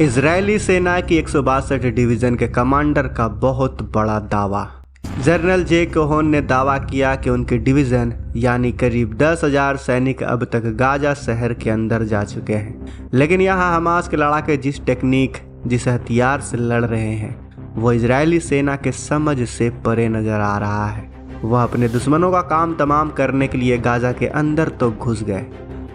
Israeli सेना की 162 division के कमांडर का बहुत बड़ा दावा। जनरल जे कोहन ने दावा किया कि उनके डिवीज़न यानी करीब 10,000 सैनिक अब तक गाजा शहर के अंदर जा चुके हैं, लेकिन यहाँ हमास के लड़ाके जिस टेक्निक जिस हथियार से लड़ रहे हैं वो इजरायली सेना के समझ से परे नज़र आ रहा है। वह अपने दुश्मनों का काम तमाम करने के लिए गाजा के अंदर तो घुस गए,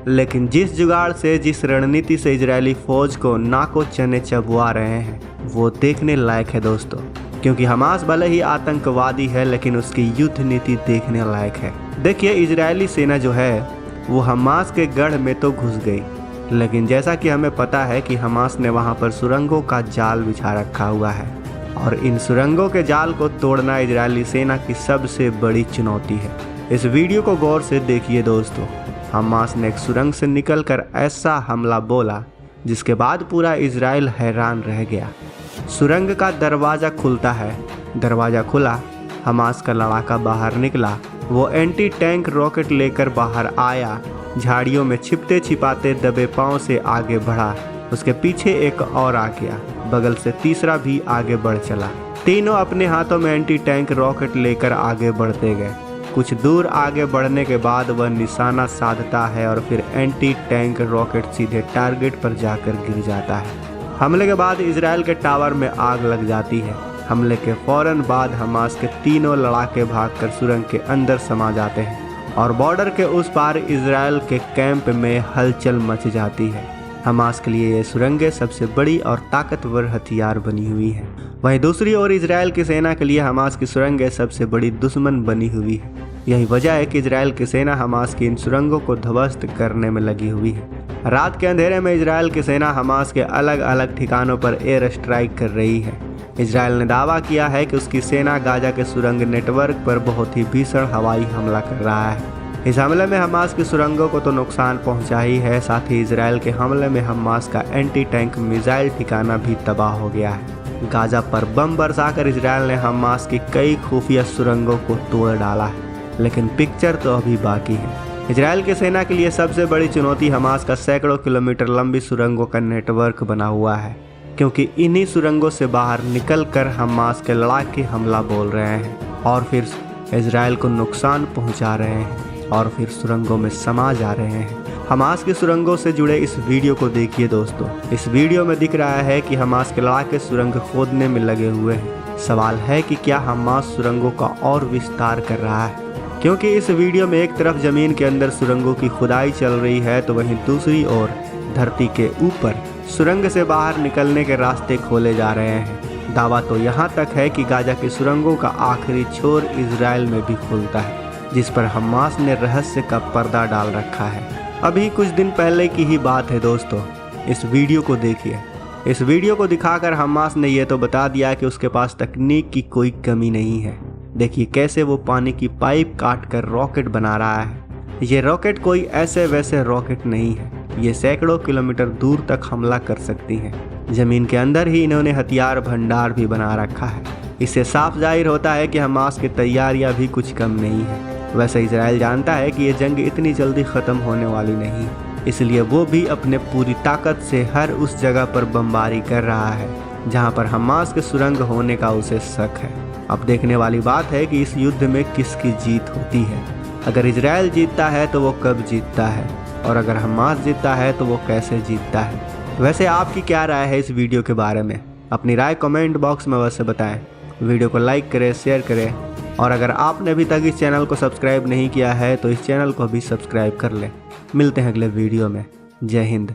लेकिन जिस जुगाड़ से जिस रणनीति से इजरायली फौज को नाको चने चबवा रहे हैं वो देखने लायक है दोस्तों, क्योंकि हमास भले ही आतंकवादी है लेकिन उसकी युद्ध नीति देखने लायक है। देखिए, इजरायली सेना जो है वो हमास के गढ़ में तो घुस गई, लेकिन जैसा कि हमें पता है कि हमास ने वहाँ पर सुरंगों का जाल बिछा रखा हुआ है और इन सुरंगों के जाल को तोड़ना इजरायली सेना की सबसे बड़ी चुनौती है। इस वीडियो को गौर से देखिए दोस्तों। हमास ने एक सुरंग से निकलकर ऐसा हमला बोला जिसके बाद पूरा इजराइल हैरान रह गया। सुरंग का दरवाज़ा खुलता है, दरवाज़ा खुला, हमास का लड़ाका बाहर निकला। वो एंटी टैंक रॉकेट लेकर बाहर आया, झाड़ियों में छिपते छिपाते दबे पाँव से आगे बढ़ा। उसके पीछे एक और आ गया, बगल से तीसरा भी आगे बढ़ चला। तीनों अपने हाथों में एंटी टैंक रॉकेट लेकर आगे बढ़ते गए। कुछ दूर आगे बढ़ने के बाद वह निशाना साधता है और फिर एंटी टैंक रॉकेट सीधे टारगेट पर जाकर गिर जाता है। हमले के बाद इजराइल के टावर में आग लग जाती है। हमले के फौरन बाद हमास के तीनों लड़ाके भागकर सुरंग के अंदर समा जाते हैं और बॉर्डर के उस पार इजराइल के कैंप में हलचल मच जाती है। हमास के लिए ये सुरंगें सबसे बड़ी और ताकतवर हथियार बनी हुई हैं। वहीं दूसरी ओर इजराइल की सेना के लिए हमास की सुरंगें सबसे बड़ी दुश्मन बनी हुई है। यही वजह है कि इजराइल की सेना हमास की इन सुरंगों को ध्वस्त करने में लगी हुई है। रात के अंधेरे में इजराइल की सेना हमास के अलग अलग ठिकानों पर एयर स्ट्राइक कर रही है। इजराइल ने दावा किया है कि उसकी सेना गाजा के सुरंग नेटवर्क पर बहुत ही भीषण हवाई हमला कर रहा है। इस हमले में हमास की सुरंगों को तो नुकसान पहुंचा ही है, साथ ही इजराइल के हमले में हमास का एंटी टैंक मिसाइल ठिकाना भी तबाह हो गया है। गाजा पर बम बरसाकर इजराइल ने हमास की कई खुफिया सुरंगों को तोड़ डाला है, लेकिन पिक्चर तो अभी बाकी है। इजराइल की सेना के लिए सबसे बड़ी चुनौती हमास का सैकड़ों किलोमीटर लंबी सुरंगों का नेटवर्क बना हुआ है, क्योंकि इन्हीं सुरंगों से बाहर निकलकर हमास के लड़ाके हमला बोल रहे हैं और फिर इजराइल को नुकसान पहुंचा रहे हैं और फिर सुरंगों में समा जा रहे हैं। हमास की सुरंगों से जुड़े इस वीडियो को देखिए दोस्तों। इस वीडियो में दिख रहा है कि हमास के लड़ाके सुरंग खोदने में लगे हुए हैं। सवाल है कि क्या हमास सुरंगों का और विस्तार कर रहा है, क्योंकि इस वीडियो में एक तरफ जमीन के अंदर सुरंगों की खुदाई चल रही है तो वहीं दूसरी ओर धरती के ऊपर सुरंग से बाहर निकलने के रास्ते खोले जा रहे हैं। दावा तो यहाँ तक है कि गाजा की सुरंगों का आखिरी छोर इजराइल में भी खुलता है, जिस पर हमास ने रहस्य का पर्दा डाल रखा है। अभी कुछ दिन पहले की ही बात है दोस्तों। इस वीडियो को देखिए। इस वीडियो को दिखाकर हमास ने यह तो बता दिया कि उसके पास तकनीक की कोई कमी नहीं है। देखिए कैसे वो पानी की पाइप काट कर रॉकेट बना रहा है। ये रॉकेट कोई ऐसे वैसे रॉकेट नहीं है, ये सैकड़ों किलोमीटर दूर तक हमला कर सकती हैं। जमीन के अंदर ही इन्होंने हथियार भंडार भी बना रखा है। इससे साफ जाहिर होता है कि हमास की तैयारियां भी कुछ कम नहीं है। वैसे इजराइल जानता है कि ये जंग इतनी जल्दी ख़त्म होने वाली नहीं, इसलिए वो भी अपने पूरी ताकत से हर उस जगह पर बमबारी कर रहा है जहां पर हमास के सुरंग होने का उसे शक है। अब देखने वाली बात है कि इस युद्ध में किसकी जीत होती है। अगर इजराइल जीतता है तो वो कब जीतता है, और अगर हमास जीतता है तो वो कैसे जीतता है। वैसे आपकी क्या राय है इस वीडियो के बारे में? अपनी राय कमेंट बॉक्स में वैसे बताएं। वीडियो को लाइक करें, शेयर करें, और अगर आपने अभी तक इस चैनल को सब्सक्राइब नहीं किया है तो इस चैनल को भी सब्सक्राइब कर लें। मिलते हैं अगले वीडियो में। जय हिंद।